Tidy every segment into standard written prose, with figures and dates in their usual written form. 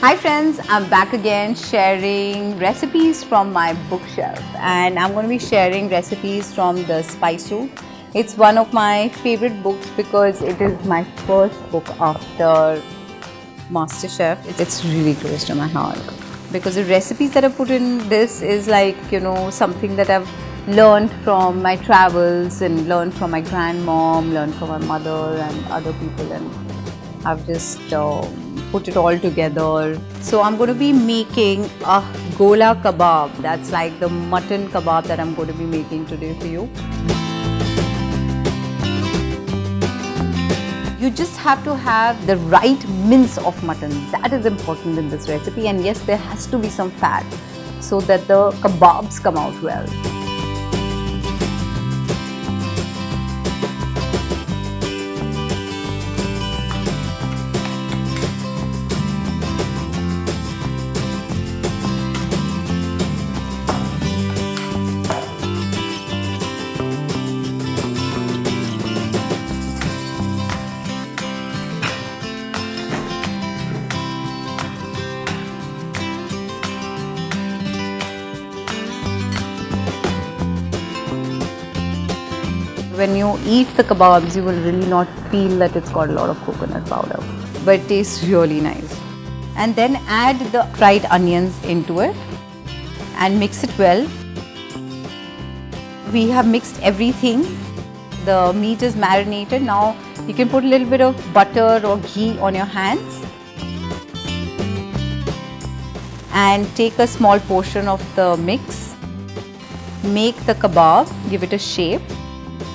Hi friends, I'm back again sharing recipes from my bookshelf, and I'm going to be sharing recipes from the Spice Route. It's one of my favorite books because it is my first book after MasterChef. It's really close to my heart because the recipes that I put in this is like, something that I've learned from my travels and learned from my grandmom, learned from my mother and other people, and I've just put it all together. So I'm going to be making a Gola Kabab. That's like the mutton kebab that I'm going to be making today for you. You just have to have the right mince of mutton. That is important in this recipe. And yes, there has to be some fat so that the kebabs come out well. When you eat the kebabs, you will really not feel that it's got a lot of coconut powder, but it tastes really nice. And then add the fried onions into it and mix it well. We have mixed everything. The meat is marinated. Now you can put a little bit of butter or ghee on your hands and take a small portion of the mix. Make the kebab, give it a shape,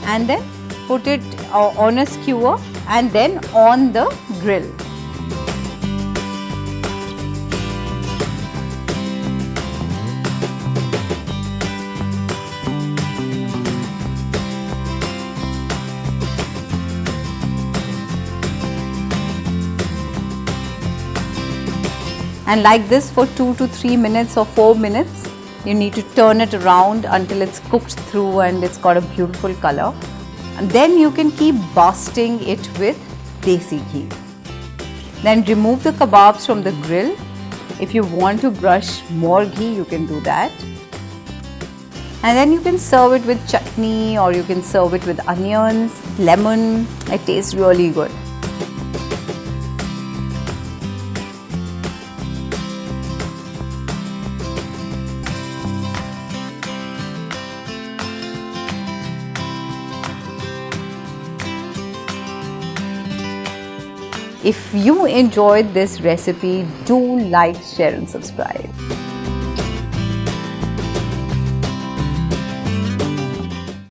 and then put it on a skewer and then on the grill. And like this for 2 to 3 minutes or 4 minutes. You need to turn it around until it's cooked through and it's got a beautiful color. And then you can keep basting it with desi ghee. Then remove the kebabs from the grill. If you want to brush more ghee, you can do that. And then you can serve it with chutney or you can serve it with onions, lemon. It tastes really good. If you enjoyed this recipe, do like, share and subscribe.